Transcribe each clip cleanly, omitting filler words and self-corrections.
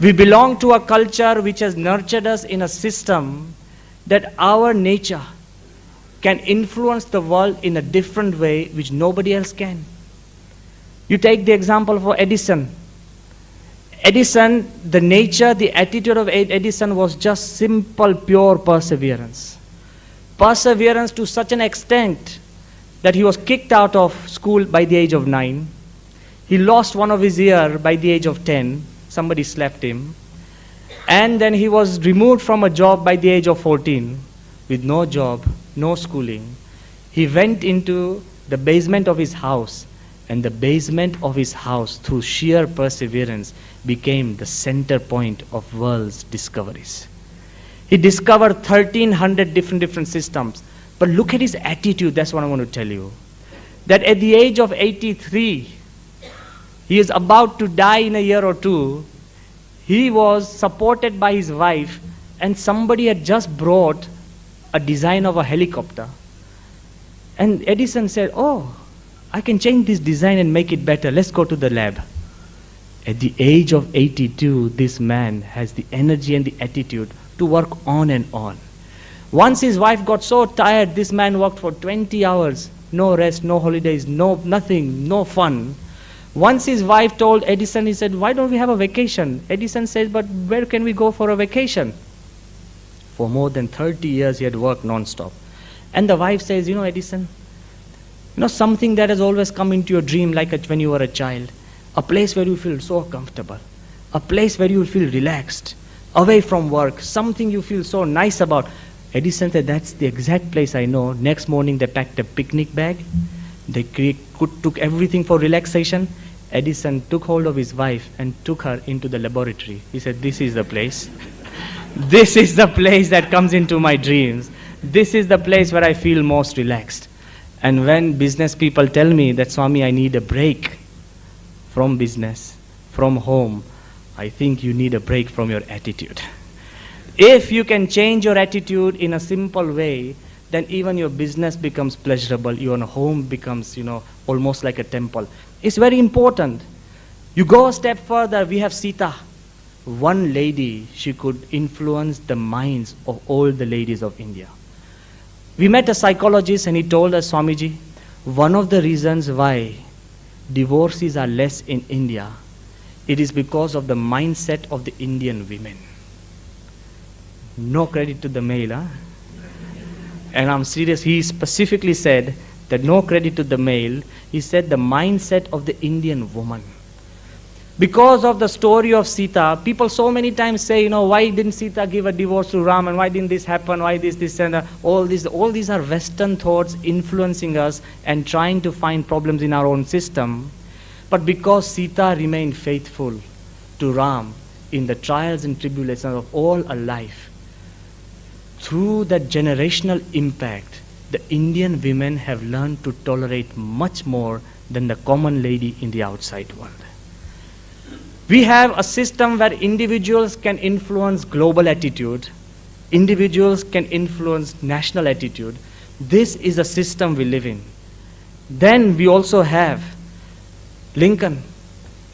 We belong to a culture which has nurtured us in a system that our nature can influence the world in a different way which nobody else can. You take the example for Edison. Edison, the nature, the attitude of Edison was just simple, pure perseverance. Perseverance to such an extent that he was kicked out of school by the age of 9. He lost one of his ears by the age of 10. Somebody slapped him. And then he was removed from a job by the age of 14 with no job, no schooling. He went into the basement of his house, and the basement of his house, through sheer perseverance, became the center point of world's discoveries. He discovered 1,300 different systems. But look at his attitude, that's what I want to tell you. That at the age of 83, he is about to die in a year or two. He was supported by his wife, and somebody had just brought a design of a helicopter. And Edison said, oh, I can change this design and make it better. Let's go to the lab. At the age of 82, this man has the energy and the attitude to work on and on. Once his wife got so tired, this man worked for 20 hours. No rest, no holidays, no nothing, no fun. Once his wife told Edison, he said, why don't we have a vacation? Edison said, but where can we go for a vacation? For more than 30 years, he had worked non-stop. And the wife says, Edison, something that has always come into your dream like when you were a child. A place where you feel so comfortable. A place where you feel relaxed. Away from work. Something you feel so nice about. Edison said, that's the exact place I know. Next morning, they packed a picnic bag. They took everything for relaxation. Edison took hold of his wife and took her into the laboratory. He said, this is the place. This is the place that comes into my dreams. This is the place where I feel most relaxed. And when business people tell me that, Swami, I need a break from business, from home, I think you need a break from your attitude. If you can change your attitude in a simple way, then even your business becomes pleasurable, your home becomes, almost like a temple. It's very important. You go a step further, we have Sita. One lady, she could influence the minds of all the ladies of India. We met a psychologist and he told us, Swamiji, one of the reasons why divorces are less in India, it is because of the mindset of the Indian women. No credit to the male, huh? And I'm serious, he specifically said that no credit to the male, he said the mindset of the Indian woman. Because of the story of Sita, people so many times say, why didn't Sita give a divorce to Ram, and why didn't this happen, why this, and all these are Western thoughts influencing us and trying to find problems in our own system. But because Sita remained faithful to Ram in the trials and tribulations of all her life, through that generational impact, the Indian women have learned to tolerate much more than the common lady in the outside world. We have a system where individuals can influence global attitude, individuals can influence national attitude. This is a system we live in. Then we also have Lincoln,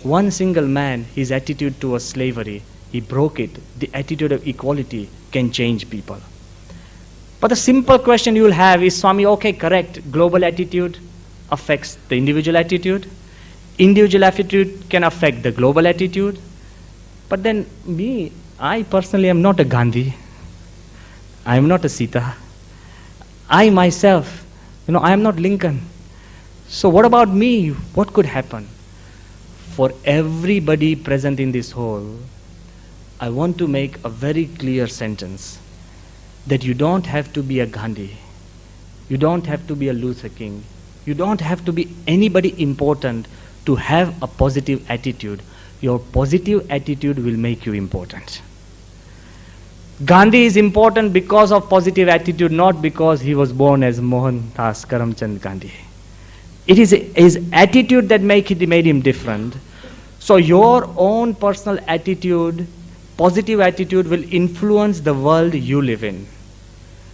one single man, his attitude towards slavery, he broke it. The attitude of equality can change people. But the simple question you will have is, Swami, okay, correct, global attitude affects the individual attitude. Individual attitude can affect the global attitude. But then I personally am not a Gandhi. I am not a Sita. I myself, I am not Lincoln. So what about me? What could happen? For everybody present in this hall, I want to make a very clear sentence that you don't have to be a Gandhi. You don't have to be a Luther King. You don't have to be anybody important to have a positive attitude. Your positive attitude will make you important. Gandhi is important because of positive attitude, not because he was born as Mohandas Karamchand Gandhi. It is his attitude that made him different. So your own personal attitude, positive attitude, will influence the world you live in.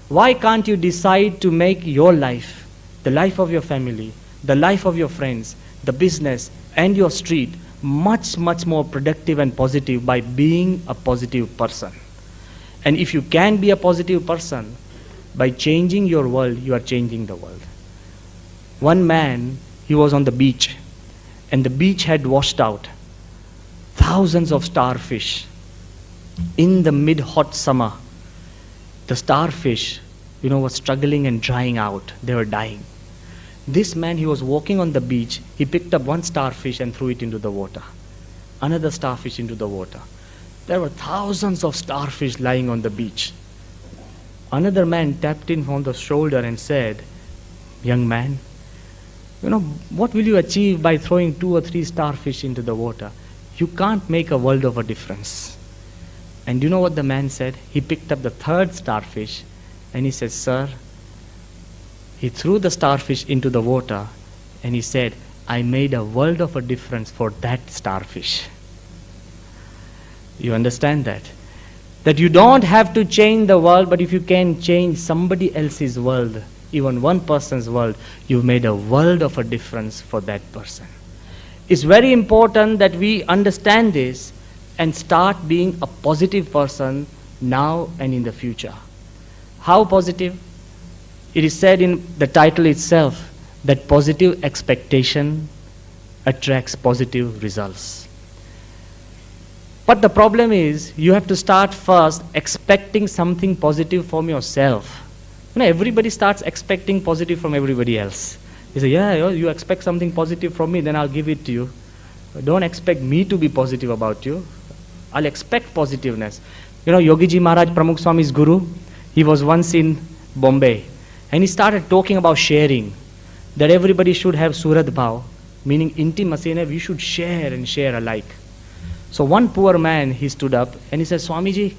Why can't you decide to make your life, the life of your family, the life of your friends, the business and your street much, much more productive and positive by being a positive person. And if you can be a positive person, by changing your world, you are changing the world. One man, he was on the beach, and the beach had washed out. Thousands of starfish. In the mid-hot summer, the starfish, was struggling and drying out. They were dying. This man, he was walking on the beach. He picked up one starfish and threw it into the water. Another starfish into the water. There were thousands of starfish lying on the beach. Another man tapped him on the shoulder and said, "Young man, what will you achieve by throwing 2 or 3 starfish into the water? You can't make a world of a difference." And you know what the man said? He picked up the 3rd starfish and he said, "Sir," he threw the starfish into the water and he said, "I made a world of a difference for that starfish." You understand that? That you don't have to change the world, but if you can change somebody else's world, even one person's world, you've made a world of a difference for that person. It's very important that we understand this and start being a positive person now and in the future. How positive? It is said in the title itself that positive expectation attracts positive results. But the problem is, you have to start first expecting something positive from yourself. Everybody starts expecting positive from everybody else. They say, "Yeah, you expect something positive from me, then I'll give it to you. Don't expect me to be positive about you. I'll expect positiveness." Yogiji Maharaj, Pramukh Swami's guru, he was once in Bombay, and he started talking about sharing, that everybody should have Surat Bhav, meaning intimacy, and we should share and share alike. So one poor man, he stood up and he said, "Swamiji,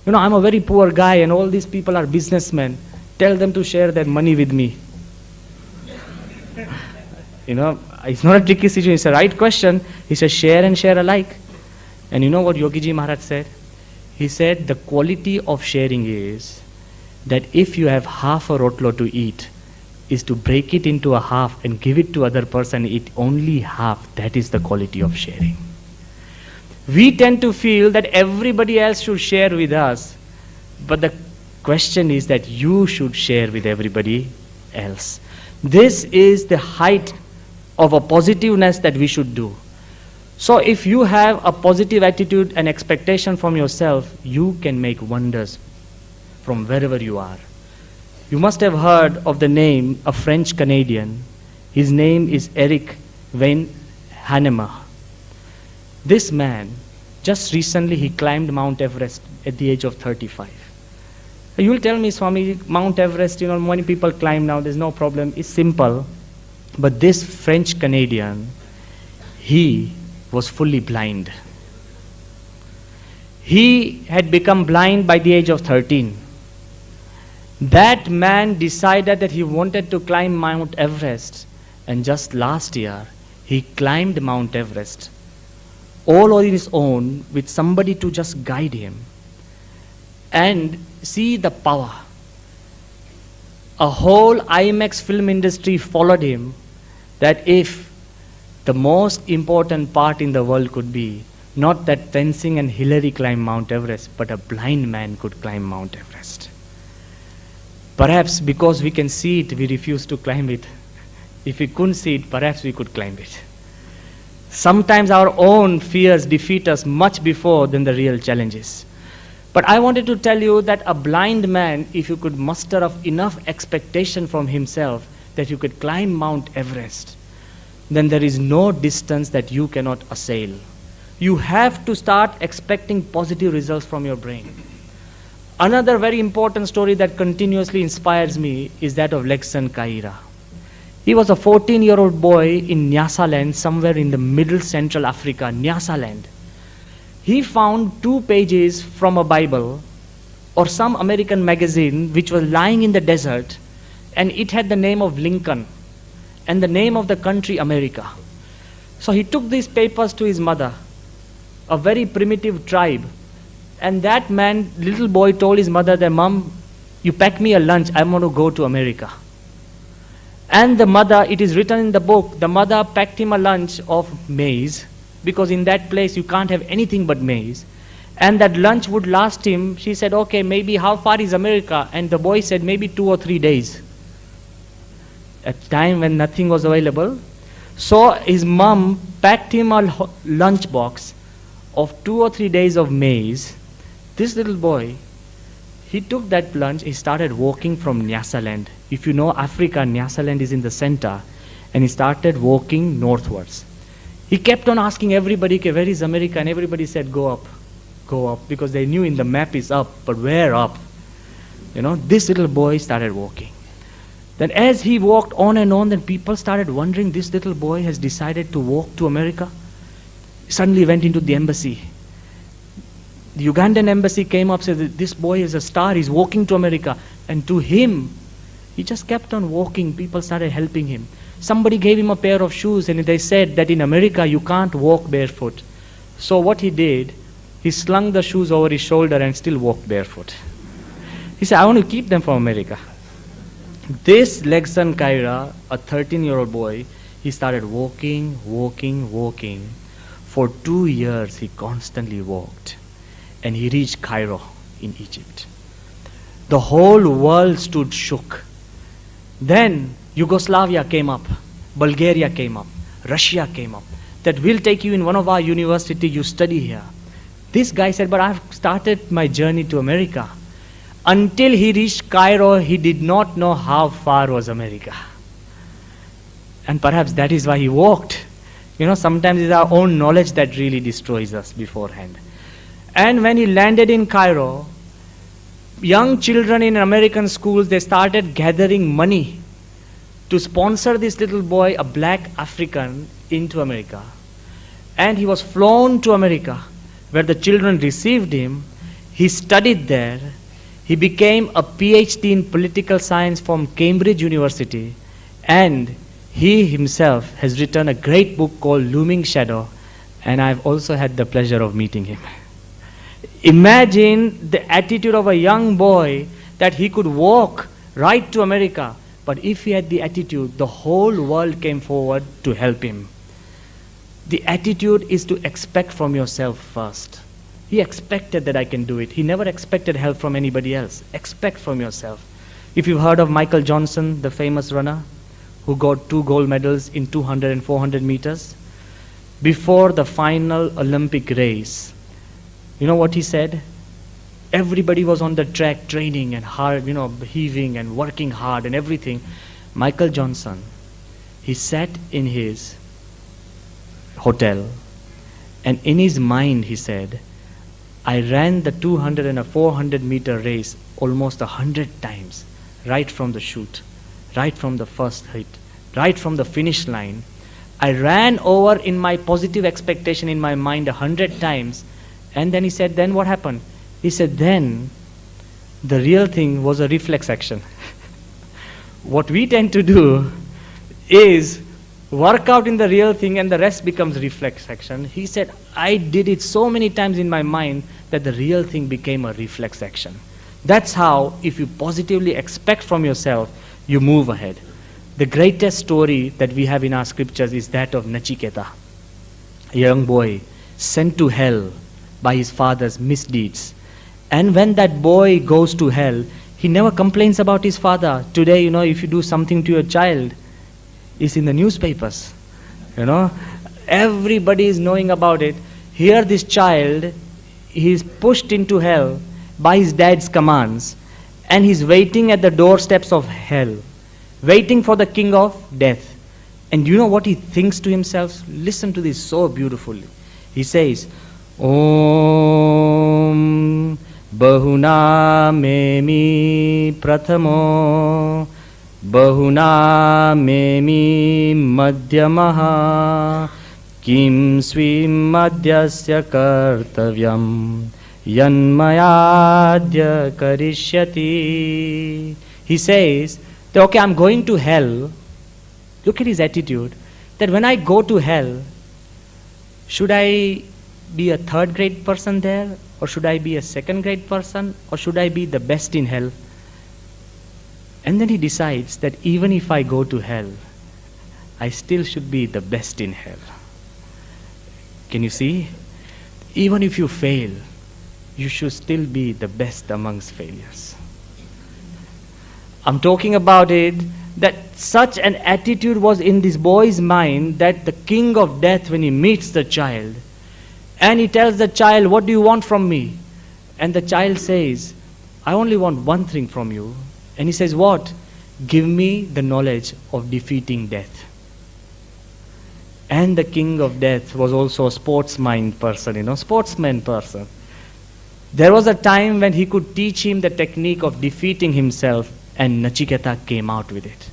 I'm a very poor guy and all these people are businessmen. Tell them to share their money with me." It's not a tricky situation, it's a right question. He said, "Share and share alike." And you know what Yogiji Maharaj said? He said, the quality of sharing is that if you have half a rotlo to eat, is to break it into a half and give it to other person, eat only half. That is the quality of sharing. We tend to feel that everybody else should share with us, but the question is that you should share with everybody else. This is the height of a positiveness that we should do. So if you have a positive attitude and expectation from yourself, you can make wonders from wherever you are. You must have heard of the name, a French Canadian. His name is Eric Van Hanemer. This man, just recently he climbed Mount Everest at the age of 35. You will tell me, "Swami, Mount Everest, many people climb now, there's no problem, it's simple." But this French Canadian, he was fully blind. He had become blind by the age of 13. That man decided that he wanted to climb Mount Everest, and just last year, he climbed Mount Everest all on his own with somebody to just guide him. And see the power. A whole IMAX film industry followed him, that if the most important part in the world could be not that Tenzing and Hillary climbed Mount Everest, but a blind man could climb Mount Everest. Perhaps because we can see it, we refuse to climb it. If we couldn't see it, perhaps we could climb it. Sometimes our own fears defeat us much before than the real challenges. But I wanted to tell you that a blind man, if you could muster up enough expectation from himself that you could climb Mount Everest, then there is no distance that you cannot assail. You have to start expecting positive results from your brain. Another very important story that continuously inspires me is that of Legson Kaira. He was a 14-year-old boy in Nyasaland, somewhere in the middle central Africa, Nyasaland. He found 2 pages from a Bible or some American magazine which was lying in the desert, and it had the name of Lincoln and the name of the country America. So he took these papers to his mother, a very primitive tribe, and that man, little boy, told his mother that, "Mom, you pack me a lunch, I want to go to America." And the mother, it is written in the book, the mother packed him a lunch of maize because in that place you can't have anything but maize. And that lunch would last him, she said, okay, maybe how far is America? And the boy said, maybe 2 or 3 days. At a time when nothing was available. So his mom packed him a lunch box of 2 or 3 days of maize. This little boy, he took that lunch, he started walking from Nyasaland. If you know Africa, Nyasaland is in the center. And he started walking northwards. He kept on asking everybody, okay, where is America? And everybody said, go up, because they knew in the map is up, but where up? You know, this little boy started walking. Then as he walked on and on, then people started wondering, this little boy has decided to walk to America. He suddenly went into the embassy. The Ugandan embassy came up, said, this boy is a star, he's walking to America. And to him, he just kept on walking. People started helping him. Somebody gave him a pair of shoes, and they said that in America you can't walk barefoot. So what he did, he slung the shoes over his shoulder and still walked barefoot. He said, I want to keep them for America. This Legson Kaira, a 13-year-old boy, he started walking. For 2 years he constantly walked. And he reached Cairo in Egypt. The whole world stood shook. Then Yugoslavia came up, Bulgaria came up, Russia came up. That we'll take you in one of our university, you study here. This guy said, but I've started my journey to America. Until he reached Cairo, he did not know how far was America. And perhaps that is why he walked. You know, sometimes it's our own knowledge that really destroys us beforehand. And when he landed in Cairo, young children in American schools, they started gathering money to sponsor this little boy, a black African, into America. And he was flown to America, where the children received him. He studied there. He became a PhD in political science from Cambridge University. And he himself has written a great book called Looming Shadow. And I've also had the pleasure of meeting him. Imagine the attitude of a young boy that he could walk right to America. But if he had the attitude, the whole world came forward to help him. The attitude is to expect from yourself first. He expected that I can do it. He never expected help from anybody else. Expect from yourself. If you've heard of Michael Johnson, the famous runner, who got 2 gold medals in 200 and 400 meters, before the final Olympic race, you know what he said? Everybody was on the track training and hard, heaving and working hard and everything. Michael Johnson, he sat in his hotel, and in his mind he said, I ran the 200 and a 400 meter race almost 100 times, right from the shoot, right from the first hit, right from the finish line. I ran over in my positive expectation in my mind 100 times. And then he said, then what happened? He said, then the real thing was a reflex action. What we tend to do is work out in the real thing and the rest becomes reflex action. He said, I did it so many times in my mind that the real thing became a reflex action. That's how, if you positively expect from yourself, you move ahead. The greatest story that we have in our scriptures is that of Nachiketa, a young boy sent to hell by his father's misdeeds. And when that boy goes to hell, he never complains about his father. Today, if you do something to your child, it's in the newspapers. Everybody is knowing about it. Here this child, he is pushed into hell by his dad's commands, and he's waiting at the doorsteps of hell, waiting for the king of death. And you know what he thinks to himself? Listen to this so beautifully. He says, Om Bahuna Memi Prathamo Bahuna Memi Madhyamaha Kim Swim Madhyasya Kartavyam Yanmayadya Karishyati. He says, okay, I'm going to hell. Look at his attitude. That when I go to hell, should I be a third grade person there? Or should I be a second grade person? Or should I be the best in hell? And then he decides that even if I go to hell, I still should be the best in hell. Can you see? Even if you fail, you should still be the best amongst failures. I'm talking about it, that such an attitude was in this boy's mind that the king of death, when he meets the child, and he tells the child, what do you want from me? And the child says, I only want one thing from you. And he says, what? Give me the knowledge of defeating death. And the king of death was also a sportsman person. There was a time when he could teach him the technique of defeating himself, and Nachiketa came out with it.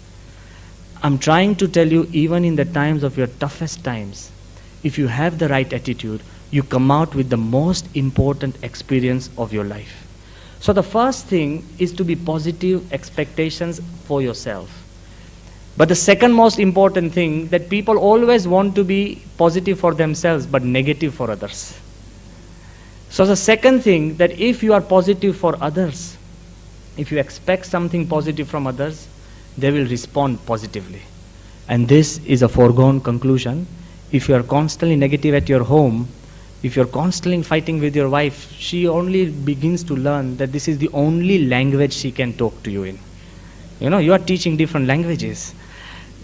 I'm trying to tell you, even in the times of your toughest times, if you have the right attitude, you come out with the most important experience of your life. So the first thing is to be positive expectations for yourself. But the second most important thing, that people always want to be positive for themselves but negative for others. So the second thing, that if you are positive for others, if you expect something positive from others, they will respond positively. And this is a foregone conclusion. If you are constantly negative at your home, if you're constantly fighting with your wife, she only begins to learn that this is the only language she can talk to you in. You are teaching different languages.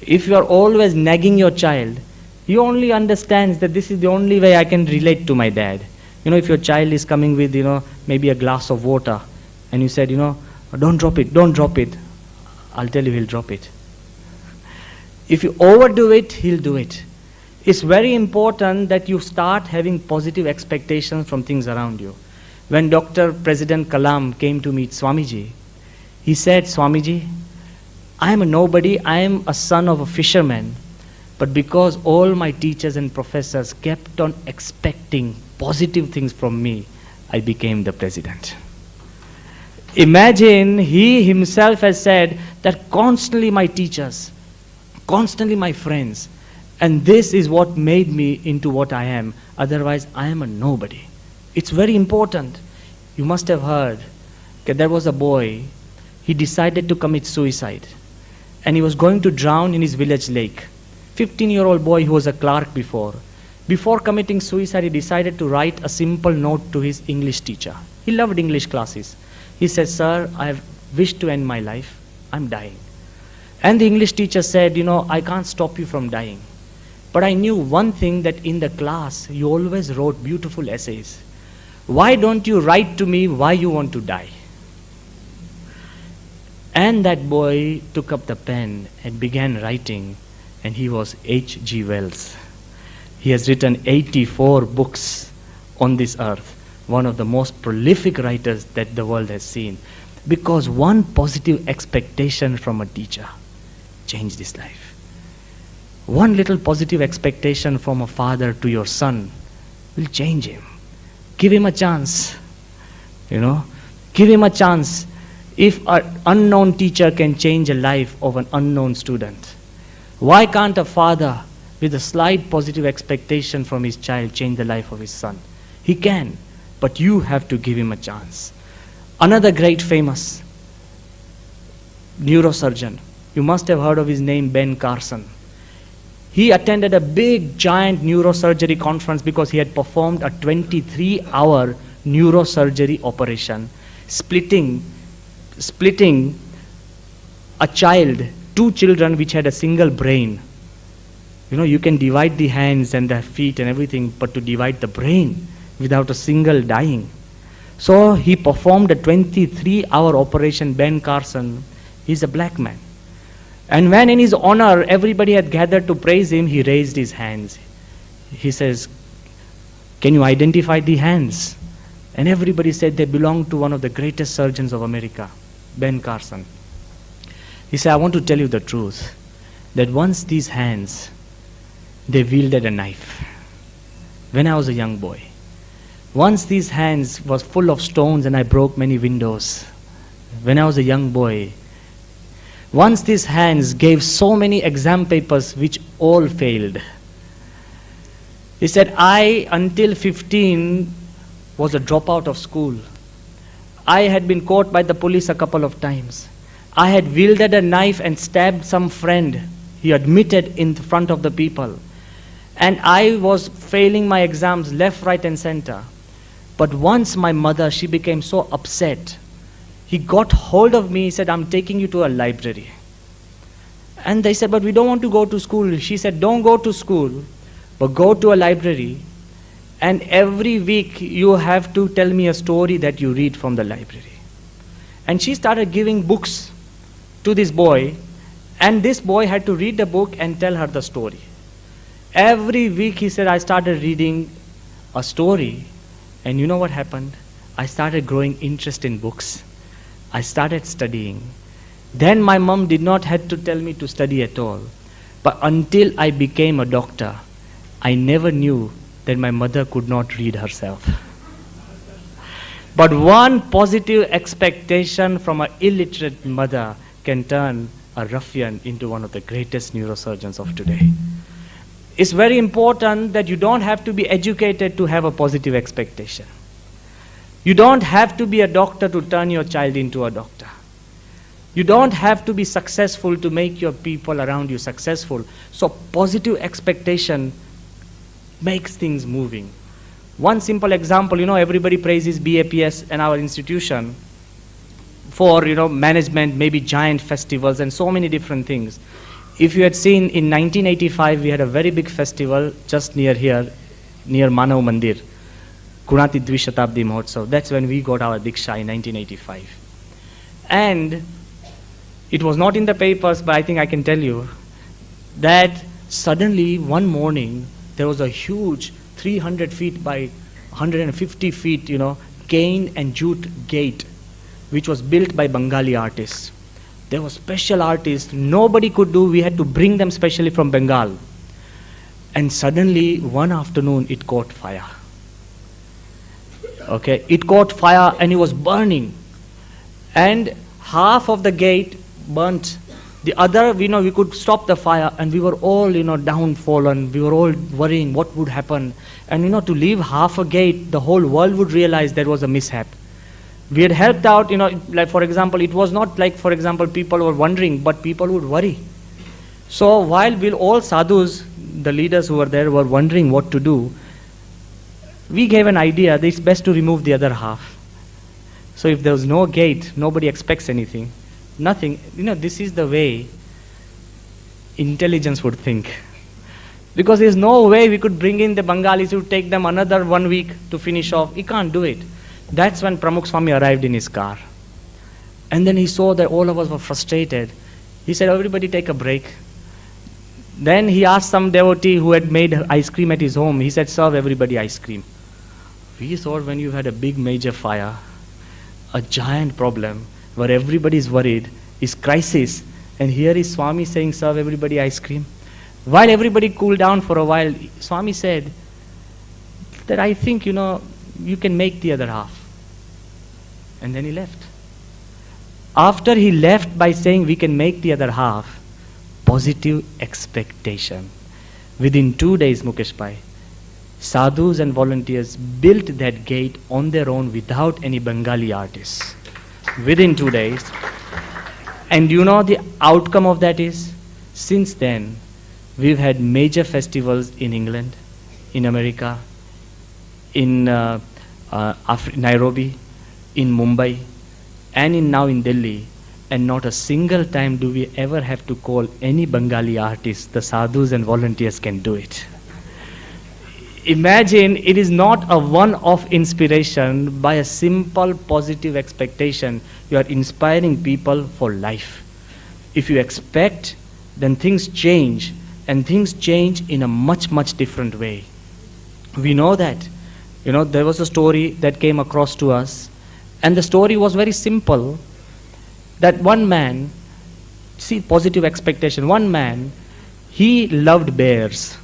If you are always nagging your child, he only understands that this is the only way I can relate to my dad. If your child is coming with, maybe a glass of water, and you said, don't drop it, I'll tell you he'll drop it. If you overdo it, he'll do it. It's very important that you start having positive expectations from things around you. When Dr. President Kalam came to meet Swamiji, he said, Swamiji, I am a nobody, I am a son of a fisherman, but because all my teachers and professors kept on expecting positive things from me, I became the president. Imagine, he himself has said that constantly my teachers, constantly my friends, and this is what made me into what I am. Otherwise, I am a nobody. It's very important. You must have heard that there was a boy, he decided to commit suicide. And he was going to drown in his village lake. 15-year-old boy who was a clerk before. Before committing suicide, he decided to write a simple note to his English teacher. He loved English classes. He said, sir, I have wished to end my life. I'm dying. And the English teacher said, I can't stop you from dying. But I knew one thing, that in the class, you always wrote beautiful essays. Why don't you write to me why you want to die? And that boy took up the pen and began writing, and he was H.G. Wells. He has written 84 books on this earth, one of the most prolific writers that the world has seen, because one positive expectation from a teacher changed his life. One little positive expectation from a father to your son will change him. Give him a chance. Give him a chance. If an unknown teacher can change a life of an unknown student, why can't a father with a slight positive expectation from his child change the life of his son? He can, but you have to give him a chance. Another great famous neurosurgeon, you must have heard of his name, Ben Carson. He attended a big, giant neurosurgery conference because he had performed a 23-hour neurosurgery operation, splitting a child, two children which had a single brain. You can divide the hands and the feet and everything, but to divide the brain without a single dying. So he performed a 23-hour operation. Ben Carson, he's a black man. And when in his honor everybody had gathered to praise him, he raised his hands. He says, can you identify the hands? And everybody said they belong to one of the greatest surgeons of America, Ben Carson. He said, I want to tell you the truth, that once these hands, they wielded a knife. When I was a young boy, once these hands was full of stones and I broke many windows. When I was a young boy, once these hands gave so many exam papers which all failed. He said, I, until 15, was a dropout of school. I had been caught by the police a couple of times. I had wielded a knife and stabbed some friend. He admitted in front of the people. And I was failing my exams left, right, and center. But once my mother, she became so upset. He got hold of me, he said, I'm taking you to a library. And they said, but we don't want to go to school. She said, don't go to school, but go to a library. And every week you have to tell me a story that you read from the library. And she started giving books to this boy. And this boy had to read the book and tell her the story. Every week, he said, I started reading a story. And you know what happened? I started growing interest in books. I started studying. Then my mom did not have to tell me to study at all. But until I became a doctor, I never knew that my mother could not read herself. But one positive expectation from an illiterate mother can turn a ruffian into one of the greatest neurosurgeons of today. It's very important that you don't have to be educated to have a positive expectation. You don't have to be a doctor to turn your child into a doctor. You don't have to be successful to make your people around you successful. So positive expectation makes things moving. One simple example, everybody praises BAPS and our institution for, management, maybe giant festivals and so many different things. If you had seen in 1985, we had a very big festival just near here, near Manav Mandir, Kunati Dvishatabdi Mahotsav. That's when we got our Diksha in 1985. And it was not in the papers, but I think I can tell you that suddenly one morning there was a huge 300 feet by 150 feet, cane and jute gate, which was built by Bengali artists. There were special artists, nobody could do, we had to bring them specially from Bengal. And suddenly, one afternoon, it caught fire. Okay, it caught fire and it was burning. And half of the gate burnt. The other, we could stop the fire and we were all, downfallen. We were all worrying what would happen. And, to leave half a gate, the whole world would realize there was a mishap. We had helped out, like for example, it was not like, for example, people were wondering, but people would worry. So while all sadhus, the leaders who were there, were wondering what to do, we gave an idea that it's best to remove the other half. So if there was no gate, nobody expects anything. Nothing. This is the way intelligence would think. Because there's no way we could bring in the Bengalis, who take them another 1 week to finish off. We can't do it. That's when Pramukh Swami arrived in his car. And then he saw that all of us were frustrated. He said, everybody take a break. Then he asked some devotee who had made ice cream at his home. He said, serve everybody ice cream. We thought when you had a big major fire, a giant problem, where everybody is worried, is crisis. And here is Swami saying, serve everybody ice cream. While everybody cooled down for a while, Swami said that I think, you can make the other half. And then he left. After he left by saying we can make the other half, positive expectation. Within 2 days, Mukesh Bhai, sadhus and volunteers built that gate on their own without any Bengali artists. Within 2 days. And the outcome of that is, since then, we've had major festivals in England, in America, in Nairobi, in Mumbai, and now in Delhi, and not a single time do we ever have to call any Bengali artist. The sadhus and volunteers can do it. Imagine, it is not a one-off inspiration. By a simple positive expectation, you are inspiring people for life. If you expect, then things change, and things change in a much, much different way. We know that. There was a story that came across to us, and the story was very simple, that one man, see, positive expectation, one man, he loved bears.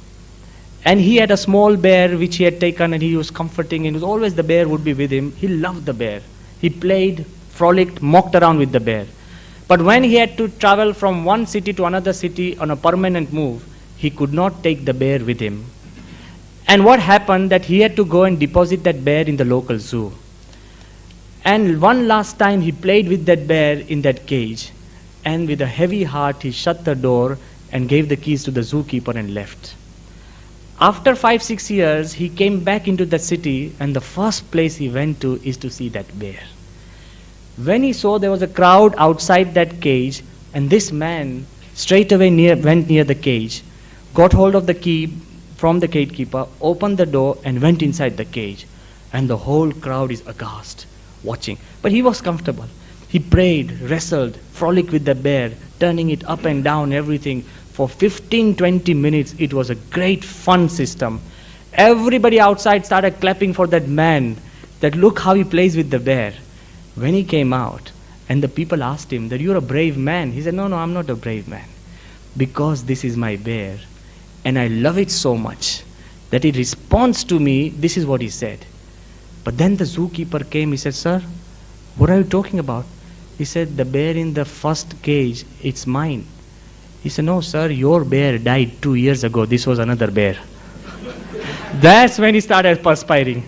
And he had a small bear which he had taken and he was comforting, and it was always the bear would be with him. He loved the bear. He played, frolicked, mocked around with the bear. But when he had to travel from one city to another city on a permanent move, he could not take the bear with him. And what happened, that he had to go and deposit that bear in the local zoo. And one last time he played with that bear in that cage, and with a heavy heart he shut the door and gave the keys to the zookeeper and left. After 5-6 years, he came back into the city, and the first place he went to is to see that bear. When he saw there was a crowd outside that cage, and this man straight away went near the cage, got hold of the key from the gatekeeper, opened the door, and went inside the cage. And the whole crowd is aghast, watching. But he was comfortable. He prayed, wrestled, frolicked with the bear, turning it up and down, everything. For 15-20 minutes, it was a great fun system. Everybody outside started clapping for that man, that look how he plays with the bear. When he came out, and the people asked him that you're a brave man. He said, no, I'm not a brave man. Because this is my bear, and I love it so much that it responds to me. This is what he said. But then the zookeeper came. He said, sir, what are you talking about? He said, the bear in the first cage, it's mine. He said, no, sir, your bear died 2 years ago. This was another bear. That's when he started perspiring.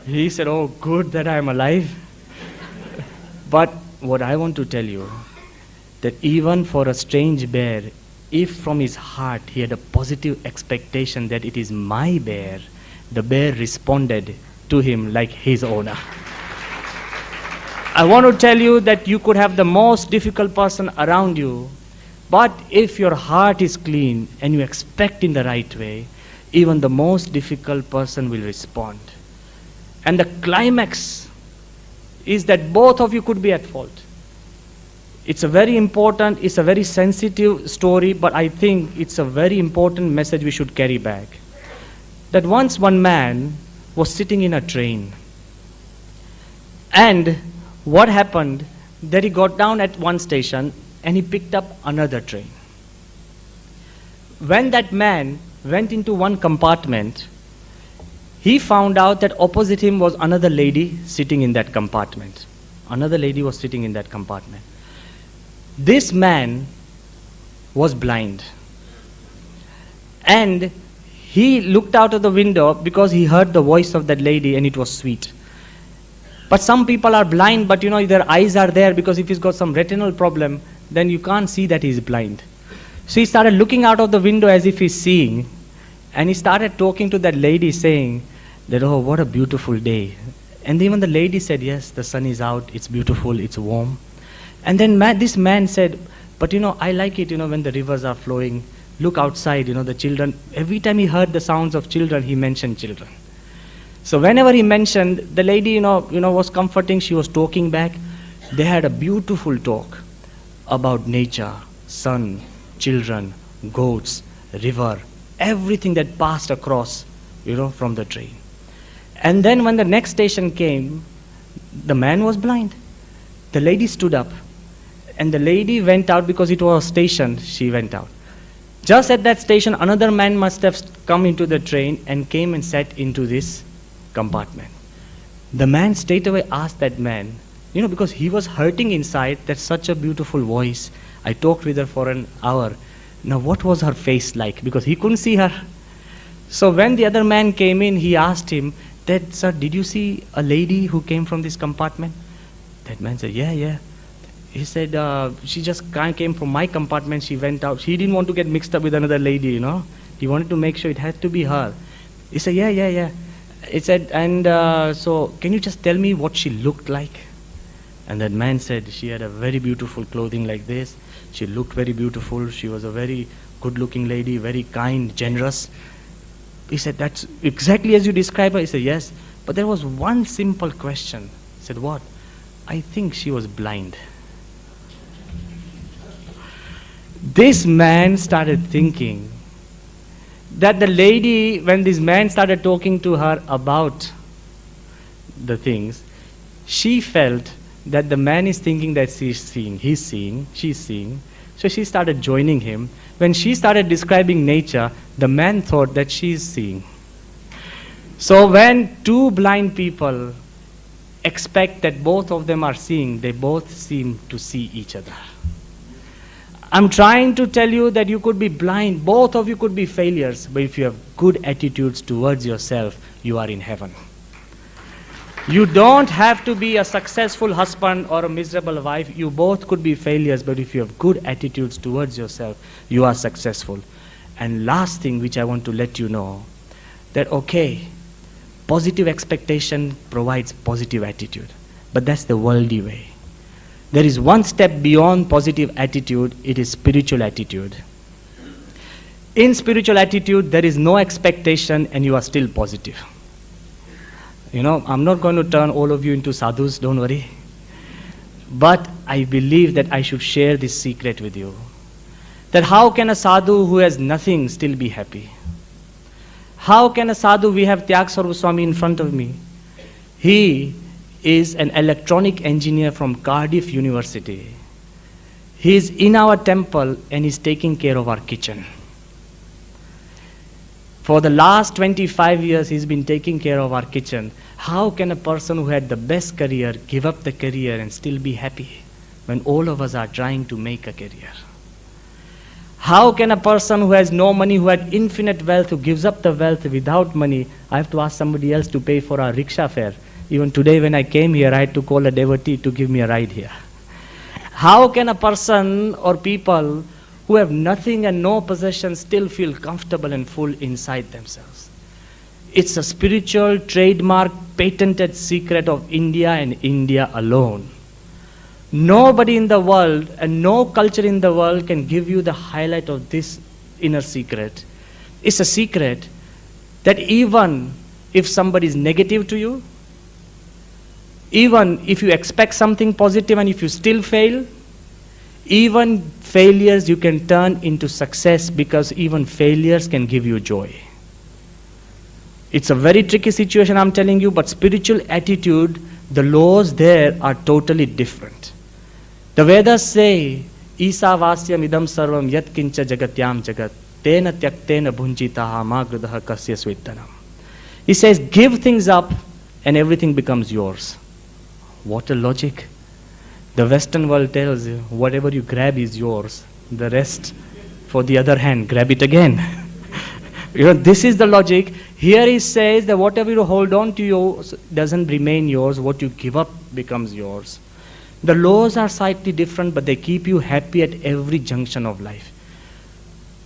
He said, oh, good that I am alive. But what I want to tell you, that even for a strange bear, if from his heart he had a positive expectation that it is my bear, the bear responded to him like his owner. I want to tell you that you could have the most difficult person around you, but if your heart is clean and you expect in the right way, even the most difficult person will respond. And the climax is that both of you could be at fault. It's a very important, it's a very sensitive story, but I think it's a very important message we should carry back. That once one man was sitting in a train, and what happened, that he got down at one station and he picked up another train. When that man went into one compartment, he found out that opposite him was another lady sitting in that compartment. Another lady was sitting in that compartment. This man was blind. And he looked out of the window because he heard the voice of that lady and it was sweet. But some people are blind, but their eyes are there because if he's got some retinal problem, then you can't see that he's blind. So he started looking out of the window as if he's seeing, and he started talking to that lady saying that, oh, what a beautiful day. And even the lady said, yes, the sun is out, it's beautiful, it's warm. And then this man said, but I like it, when the rivers are flowing, look outside, the children. Every time he heard the sounds of children, he mentioned children. So whenever he mentioned, the lady, was comforting, she was talking back. They had a beautiful talk about nature, sun, children, goats, river, everything that passed across, from the train. And then when the next station came, the man was blind. The lady stood up, and the lady went out because it was a station, she went out. Just at that station, another man must have come into the train and came and sat into this compartment. The man straight away asked that man, because he was hurting inside, that such a beautiful voice. I talked with her for an hour. Now what was her face like? Because he couldn't see her. So when the other man came in, he asked him that, sir, did you see a lady who came from this compartment? That man said, yeah. He said, she just came from my compartment, she went out. She didn't want to get mixed up with another lady, He wanted to make sure it had to be her. He said, yeah. He said, and so can you just tell me what she looked like? And that man said, she had a very beautiful clothing like this. She looked very beautiful. She was a very good-looking lady, very kind, generous. He said, that's exactly as you describe her. He said, yes. But there was one simple question. He said, what? I think she was blind. This man started thinking that the lady, when this man started talking to her about the things, she felt that the man is thinking that she's seeing, she's seeing. So she started joining him. When she started describing nature, the man thought that she's seeing. So when two blind people expect that both of them are seeing, they both seem to see each other. I'm trying to tell you that you could be blind, both of you could be failures, but if you have good attitudes towards yourself, you are in heaven. You don't have to be a successful husband or a miserable wife. You both could be failures, but if you have good attitudes towards yourself, you are successful. And last thing which I want to let you know, that okay, positive expectation provides positive attitude, but that's the worldly way. There is one step beyond positive attitude, it is spiritual attitude. In spiritual attitude, there is no expectation and you are still positive. I'm not going to turn all of you into sadhus, don't worry. But I believe that I should share this secret with you. That how can a sadhu who has nothing still be happy? How can a sadhu, we have Tyag Sarva Swami in front of me. He is an electronic engineer from Cardiff University. He is in our temple and is taking care of our kitchen. For the last 25 years, he's been taking care of our kitchen. How can a person who had the best career give up the career and still be happy when all of us are trying to make a career? How can a person who has no money, who had infinite wealth, who gives up the wealth without money, I have to ask somebody else to pay for our rickshaw fare. Even today when I came here, I had to call a devotee to give me a ride here. How can a person or people who have nothing and no possessions still feel comfortable and full inside themselves? It's a spiritual, trademark, patented secret of India and India alone. Nobody in the world and no culture in the world can give you the highlight of this inner secret. It's a secret that even if somebody is negative to you, even if you expect something positive and if you still fail, even failures you can turn into success, because even failures can give you joy. It's a very tricky situation, I'm telling you, but spiritual attitude, the laws there are totally different. The Vedas say, Isa vasyam idam sarvam yat kincha jagatyam jagat tena tyaktena bhunjitaha ma grudaha kasya swittanam. He says, give things up and everything becomes yours. What a logic. The Western world tells you, whatever you grab is yours. The rest, for the other hand, grab it again. This is the logic. Here he says that whatever you hold on to you doesn't remain yours. What you give up becomes yours. The laws are slightly different, but they keep you happy at every junction of life.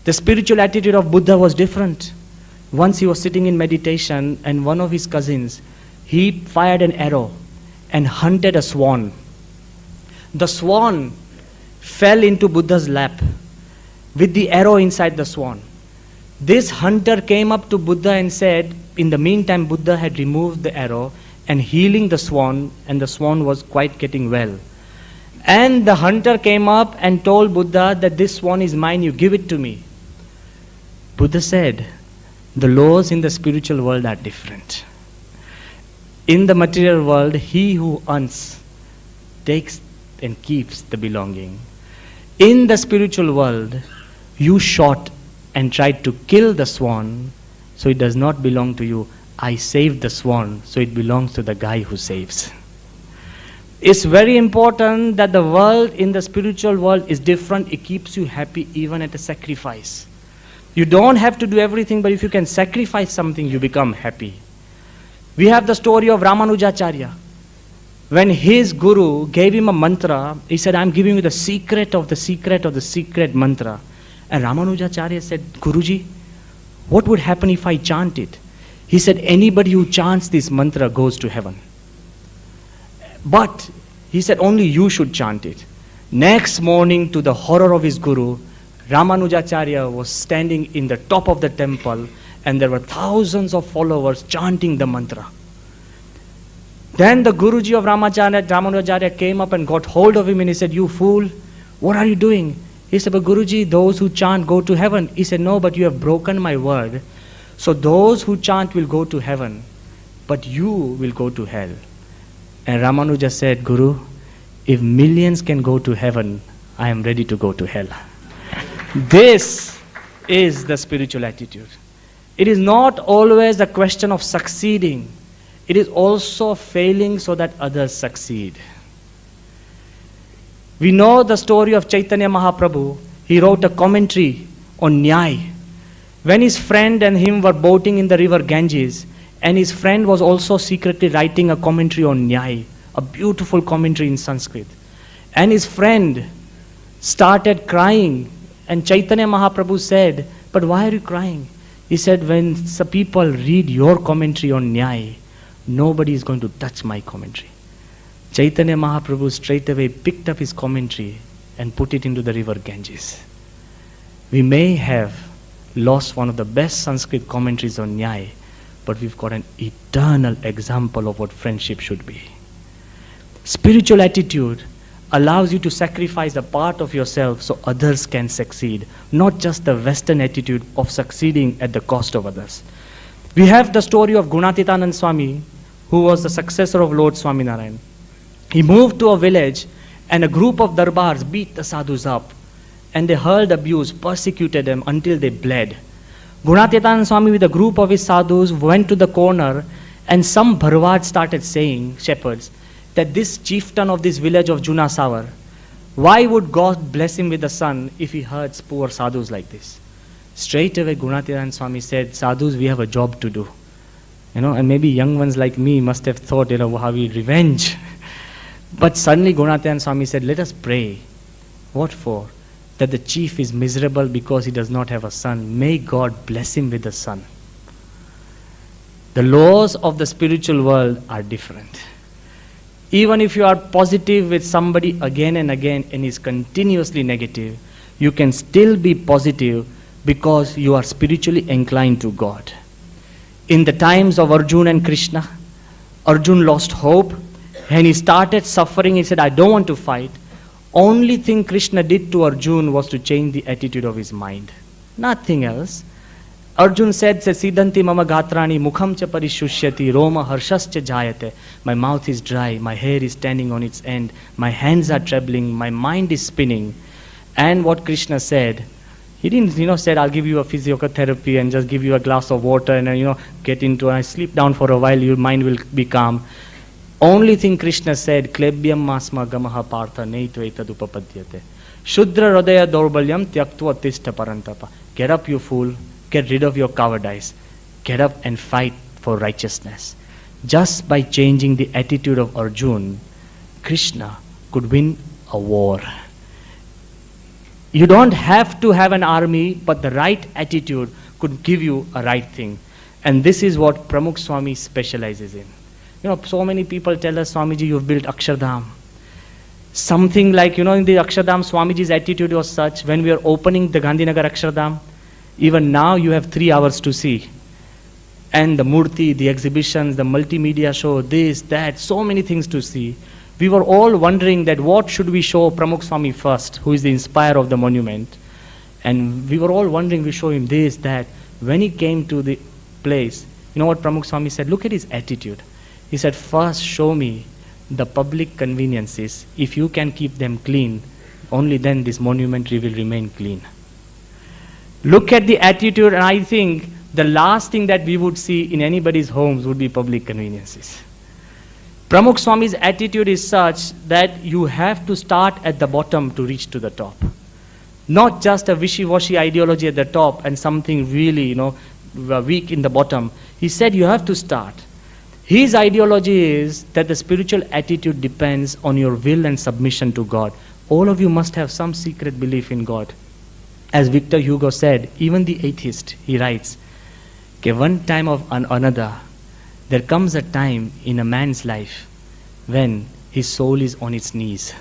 The spiritual attitude of Buddha was different. Once he was sitting in meditation and one of his cousins, he fired an arrow and hunted a swan. The swan fell into Buddha's lap with the arrow inside the swan. This hunter came up to Buddha and said, in the meantime Buddha had removed the arrow and healing the swan, and the swan was quite getting well. And the hunter came up and told Buddha that this swan is mine, you give it to me. Buddha said, the laws in the spiritual world are different. In the material world, he who earns takes and keeps the belonging. In the spiritual world, you shot and tried to kill the swan, so it does not belong to you. I saved the swan, so it belongs to the guy who saves. It's very important that the world in the spiritual world is different. It keeps you happy even at a sacrifice. You don't have to do everything, but if you can sacrifice something, you become happy. We have the story of Ramanujacharya. When his guru gave him a mantra, he said, I'm giving you the secret of the secret of the secret mantra. And Ramanujacharya said, Guruji, what would happen if I chant it? He said, anybody who chants this mantra goes to heaven. But he said, only you should chant it. Next morning, to the horror of his guru, Ramanujacharya was standing in the top of the temple and there were thousands of followers chanting the mantra. Then the Guruji of Ramanujacharya came up and got hold of him and he said, you fool, what are you doing? He said, but Guruji, those who chant go to heaven. He said, no, but you have broken my word. So those who chant will go to heaven, but you will go to hell. And Ramanuja said, Guru, if millions can go to heaven, I am ready to go to hell. This is the spiritual attitude. It is not always a question of succeeding. It is also failing so that others succeed. We know the story of Chaitanya Mahaprabhu. He wrote a commentary on Nyaya. When his friend and him were boating in the river Ganges, and his friend was also secretly writing a commentary on Nyaya, a beautiful commentary in Sanskrit. And his friend started crying, and Chaitanya Mahaprabhu said but why are you crying? He said, when some people read your commentary on Nyaya, nobody is going to touch my commentary. Chaitanya Mahaprabhu straight away picked up his commentary and put it into the river Ganges. We may have lost one of the best Sanskrit commentaries on Nyaya, but we've got an eternal example of what friendship should be. Spiritual attitude allows you to sacrifice a part of yourself so others can succeed, not just the Western attitude of succeeding at the cost of others. We have the story of Gunatitanand Swami, who was the successor of Lord Swaminarayan. He moved to a village and a group of darbars beat the sadhus up and they hurled abuse, persecuted them until they bled. Gunatitanand Swami with a group of his sadhus went to the corner and some bharwad started saying, shepherds, that this chieftain of this village of Junasawar, why would God bless him with a son if he hurts poor sadhus like this? Straight away Gunatitanand Swami said, sadhus, we have a job to do. And maybe young ones like me must have thought, how we revenge. But suddenly Gunatitanand Swami said, let us pray. What for? That the chief is miserable because he does not have a son. May God bless him with a son. The laws of the spiritual world are different. Even if you are positive with somebody again and again and is continuously negative, you can still be positive because you are spiritually inclined to God. In the times of Arjuna and Krishna, Arjuna lost hope and he started suffering. He said, I don't want to fight. Only thing Krishna did to Arjuna was to change the attitude of his mind. Nothing else. Arjuna said, Siddhanti mama gatrani mukham cha parishusyati roma harshascha jayate. My mouth is dry, my hair is standing on its end, my hands are trembling, my mind is spinning. And what Krishna said, he didn't, said, I'll give you a physiotherapy and just give you a glass of water and, get into and sleep down for a while, your mind will be calm. Only thing Krishna said, Klebyam masma gamaha partha neitvaitad upapadyate. Shudra hridaya daurbalyam tyaktva tishta parantapa. Get up, you fool. Get rid of your cowardice. Get up and fight for righteousness. Just by changing the attitude of Arjuna, Krishna could win a war. You don't have to have an army, but the right attitude could give you a right thing. And this is what Pramukh Swami specializes in. So many people tell us, Swamiji, you've built Akshardham. Something like, in the Akshardham, Swamiji's attitude was such, when we are opening the Gandhinagar Akshardham, even now you have 3 hours to see. And the Murti, the exhibitions, the multimedia show, this, that, so many things to see. We were all wondering that what should we show Pramukh Swami first, who is the inspirer of the monument. And we were all wondering, we show him this, that. When he came to the place, you know what Pramukh Swami said? Look at his attitude. He said, first show me the public conveniences. If you can keep them clean, only then this monument will remain clean. Look at the attitude, and I think the last thing that we would see in anybody's homes would be public conveniences. Pramukh Swami's attitude is such that you have to start at the bottom to reach to the top. Not just a wishy-washy ideology at the top and something really, weak in the bottom. He said you have to start. His ideology is that the spiritual attitude depends on your will and submission to God. All of you must have some secret belief in God. As Victor Hugo said, even the atheist, he writes, one time or another, there comes a time in a man's life when his soul is on its knees.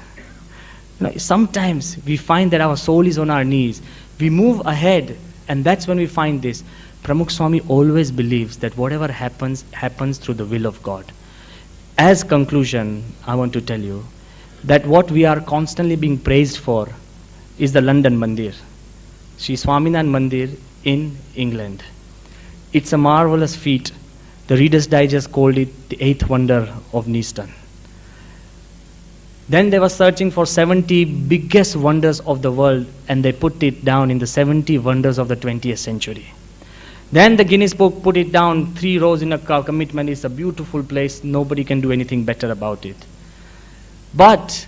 Sometimes we find that our soul is on our knees. We move ahead, and that's when we find this. Pramukh Swami always believes that whatever happens, happens through the will of God. As conclusion, I want to tell you that what we are constantly being praised for is the London Mandir, Sri Swaminarayan Mandir in England. It's a marvelous feat. The Reader's Digest called it the 8th wonder of Neaston. Then they were searching for 70 biggest wonders of the world, and they put it down in the 70 wonders of the 20th century. Then the Guinness Book put it down 3 rows in a commitment. It's a beautiful place. Nobody can do anything better about it. But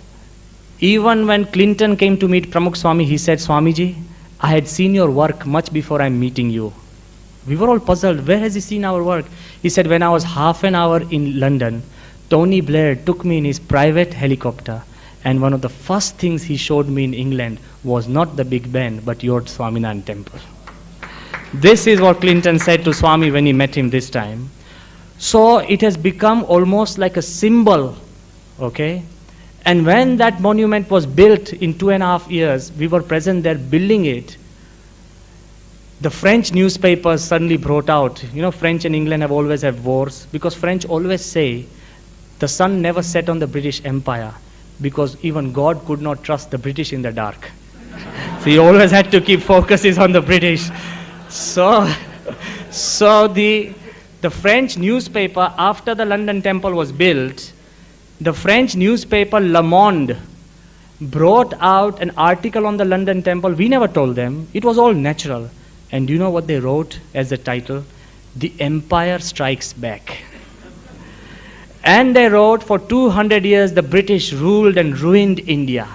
even when Clinton came to meet Pramukh Swami, he said, Swamiji, I had seen your work much before I'm meeting you. We were all puzzled. Where has he seen our work? He said, when I was half an hour in London, Tony Blair took me in his private helicopter, and one of the first things he showed me in England was not the Big Ben, but your Swaminarayan temple. This is what Clinton said to Swami when he met him this time. So it has become almost like a symbol, okay? And when that monument was built in 2.5 years, we were present there building it. The French newspapers suddenly brought out, you know, French and England have always had wars, because French always say the sun never set on the British Empire because even God could not trust the British in the dark. So he always had to keep focuses on the British. So the French newspaper, after the London Temple was built, the French newspaper Le Monde brought out an article on the London Temple. We never told them. It was all natural. And do you know what they wrote as the title? The Empire Strikes Back. And they wrote, for 200 years the British ruled and ruined India.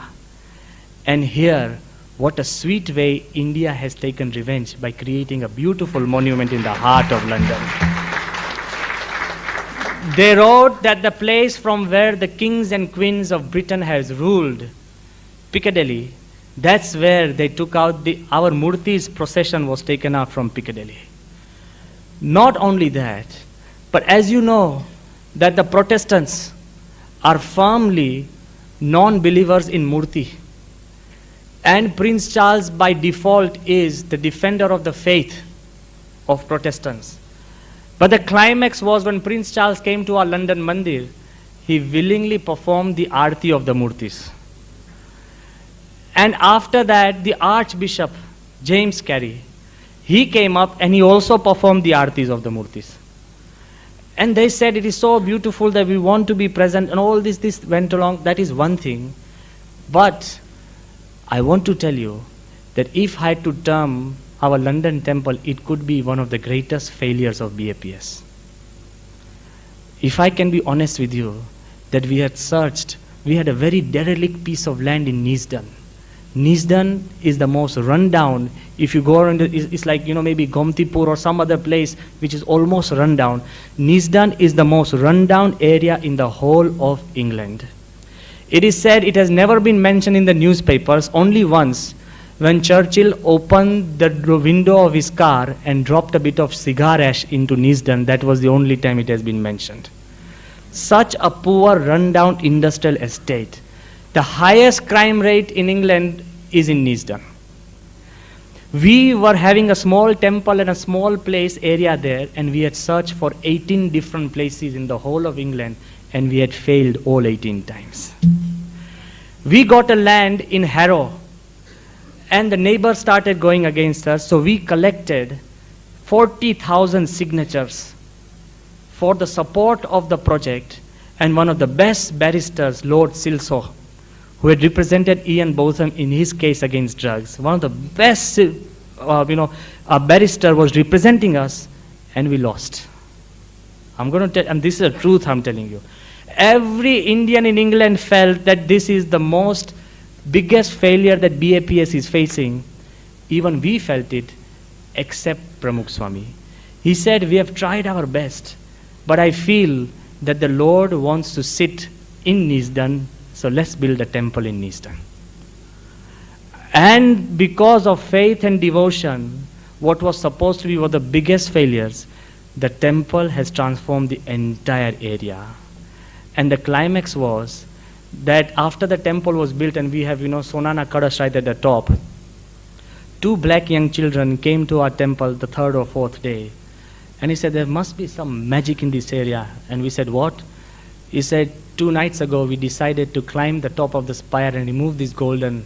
And here, what a sweet way India has taken revenge by creating a beautiful monument in the heart of London. They wrote that the place from where the kings and queens of Britain has ruled, Piccadilly, that's where they took out our Murti's procession was taken out from Piccadilly. Not only that, but as you know, that the Protestants are firmly non-believers in Murti. And Prince Charles by default is the defender of the faith of Protestants. But the climax was when Prince Charles came to our London Mandir, he willingly performed the Aarti of the Murtis. And after that, the Archbishop, James Carey, he came up and he also performed the Aartis of the Murtis. And they said it is so beautiful that we want to be present, and all this went along. That is one thing. But I want to tell you that if I had to term our London temple, it could be one of the greatest failures of BAPS. If I can be honest with you, that we had searched, we had a very derelict piece of land in Neasden. Neasden is the most rundown. If you go around, it's like, you know, maybe Gomtipur or some other place which is almost rundown. Neasden is the most rundown area in the whole of England. It is said it has never been mentioned in the newspapers, only once, when Churchill opened the window of his car and dropped a bit of cigar ash into Neasden. That was the only time it has been mentioned. Such a poor, rundown industrial estate. The highest crime rate in England is in Neasden. We were having a small temple and a small place area there, and we had searched for 18 different places in the whole of England, and we had failed all 18 times. We got a land in Harrow, and the neighbors started going against us, so we collected 40,000 signatures for the support of the project, and one of the best barristers, Lord Silso, who had represented Ian Botham in his case against drugs. One of the best, a barrister was representing us, and we lost. I'm going to tell, and this is the truth I'm telling you. Every Indian in England felt that this is the biggest failure that BAPS is facing. Even we felt it, except Pramukh Swami. He said, we have tried our best, but I feel that the Lord wants to sit in Neasden, so let's build a temple in Neasden. And because of faith and devotion, what was supposed to be one of the biggest failures, the temple has transformed the entire area. And the climax was that after the temple was built, and we have, Sonana Kadash right at the top, 2 black young children came to our temple the 3rd or 4th day. And he said, there must be some magic in this area. And we said, what? He said, 2 nights ago, we decided to climb the top of the spire and remove this golden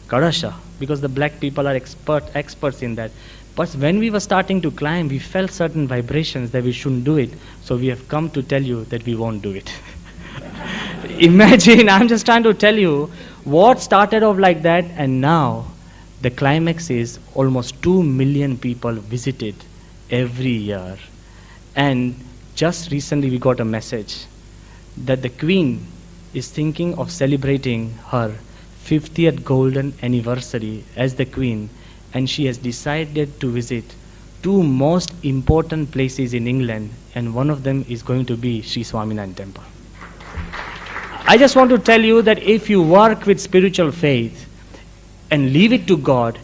kadasha, because the black people are experts in that. But when we were starting to climb, we felt certain vibrations that we shouldn't do it. So we have come to tell you that we won't do it. Imagine, I'm just trying to tell you what started off like that, and now the climax is almost 2 million people visited every year. And just recently we got a message that the Queen is thinking of celebrating her 50th golden anniversary as the Queen, and she has decided to visit 2 most important places in England, and one of them is going to be Sri Swaminarayan Temple. I just want to tell you that if you work with spiritual faith and leave it to God,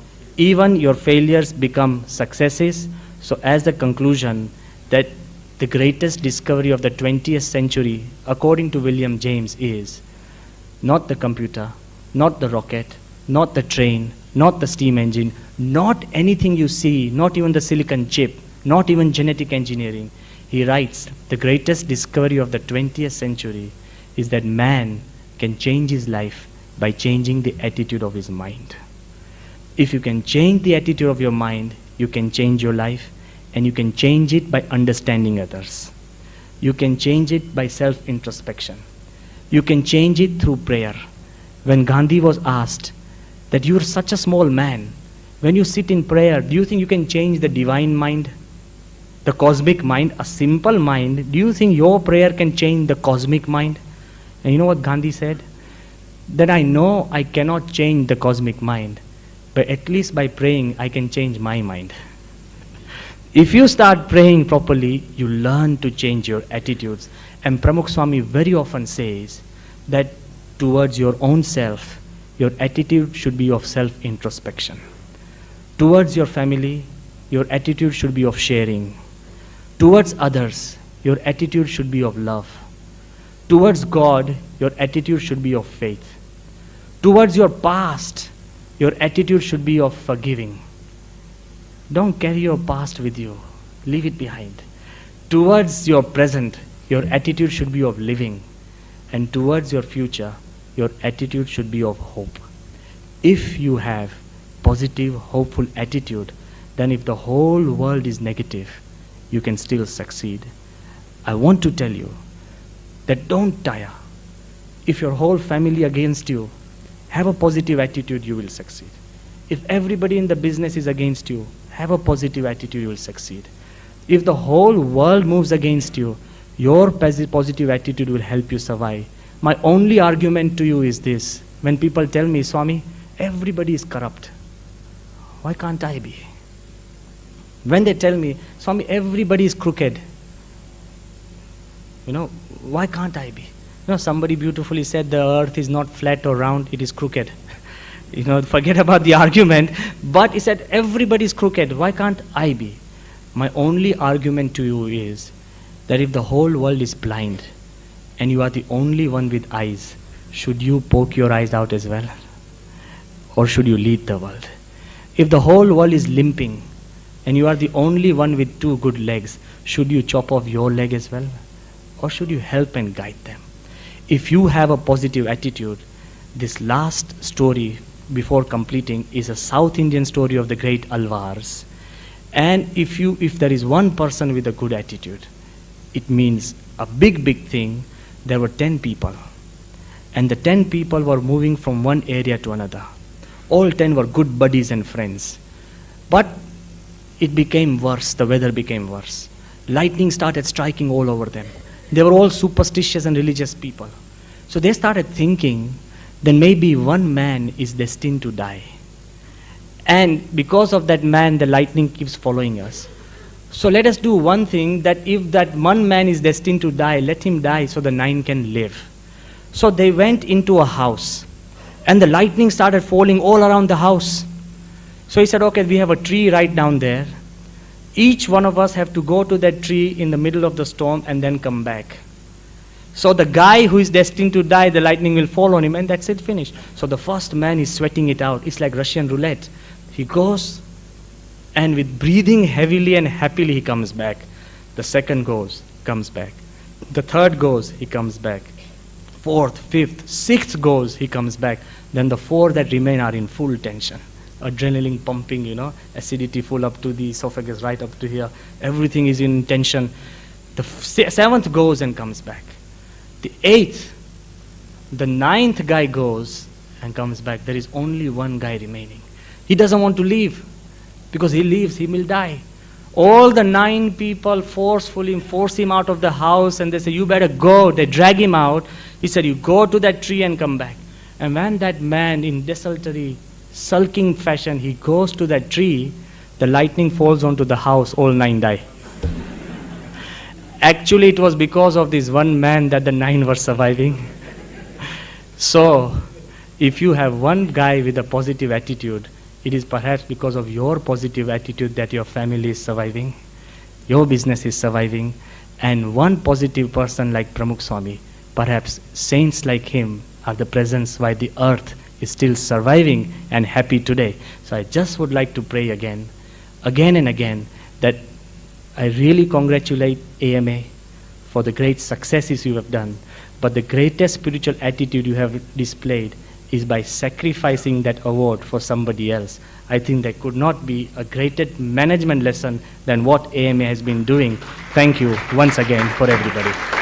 even your failures become successes. So as the conclusion, that the greatest discovery of the 20th century, according to William James, is not the computer, not the rocket, not the train, not the steam engine, not anything you see, not even the silicon chip, not even genetic engineering. He writes, the greatest discovery of the 20th century is that man can change his life by changing the attitude of his mind. If you can change the attitude of your mind, you can change your life, and you can change it by understanding others. You can change it by self-introspection. You can change it through prayer. When Gandhi was asked that you're such a small man, when you sit in prayer, do you think you can change the divine mind? The cosmic mind, a simple mind, do you think your prayer can change the cosmic mind? And you know what Gandhi said? That I know I cannot change the cosmic mind, but at least by praying I can change my mind. If you start praying properly, you learn to change your attitudes. And Pramukh Swami very often says that towards your own self, your attitude should be of self-introspection. Towards your family, your attitude should be of sharing. Towards others, your attitude should be of love. Towards God, your attitude should be of faith. Towards your past, your attitude should be of forgiving. Don't carry your past with you. Leave it behind. Towards your present, your attitude should be of living. And towards your future, your attitude should be of hope. If you have positive, hopeful attitude, then if the whole world is negative, you can still succeed. I want to tell you that don't tire. If your whole family against you, have a positive attitude, you will succeed. If everybody in the business is against you, have a positive attitude, you will succeed. If the whole world moves against you, your positive attitude will help you survive. My only argument to you is this. When people tell me, Swami, everybody is corrupt, why can't I be? When they tell me, Swami, everybody is crooked, why can't I be? Somebody beautifully said the earth is not flat or round, it is crooked. Forget about the argument. But he said, everybody is crooked, why can't I be? My only argument to you is that if the whole world is blind and you are the only one with eyes, should you poke your eyes out as well? Or should you lead the world? If the whole world is limping and you are the only one with 2 good legs, should you chop off your leg as well? Or should you help and guide them? If you have a positive attitude, this last story before completing is a South Indian story of the great Alvars. And if there is one person with a good attitude, it means a big thing. There were 10 people. And the 10 people were moving from one area to another. All 10 were good buddies and friends. But it became worse, the weather became worse. Lightning started striking all over them. They were all superstitious and religious people. So they started thinking that maybe one man is destined to die. And because of that man, the lightning keeps following us. So let us do one thing, that if that one man is destined to die, let him die so the 9 can live. So they went into a house and the lightning started falling all around the house. So he said, okay, we have a tree right down there. Each one of us have to go to that tree in the middle of the storm and then come back. So the guy who is destined to die, the lightning will fall on him and that's it, finished. So the first man is sweating it out. It's like Russian roulette. He goes and with breathing heavily and happily he comes back. The second goes, comes back. The third goes, he comes back. Fourth, fifth, sixth goes, he comes back. Then the 4 that remain are in full tension. Adrenaline pumping, acidity full up to the esophagus, right up to here. Everything is in tension. The 7th goes and comes back. The 8th, the 9th guy goes and comes back. There is only one guy remaining. He doesn't want to leave, because he leaves, he will die. All the 9 people force him out of the house, and they say, you better go. They drag him out. He said, you go to that tree and come back. And when that man in desultory, sulking fashion, he goes to that tree, the lightning falls onto the house, all 9 die. Actually, it was because of this one man that the 9 were surviving. So, if you have one guy with a positive attitude, It is perhaps because of your positive attitude that your family is surviving, your business is surviving, and one positive person like Pramukh Swami, perhaps saints like him are the presence why the earth is still surviving and happy today. So I just would like to pray again and again, that I really congratulate AMA for the great successes you have done, but the greatest spiritual attitude you have displayed is by sacrificing that award for somebody else. I think there could not be a greater management lesson than what AMA has been doing. Thank you once again for everybody.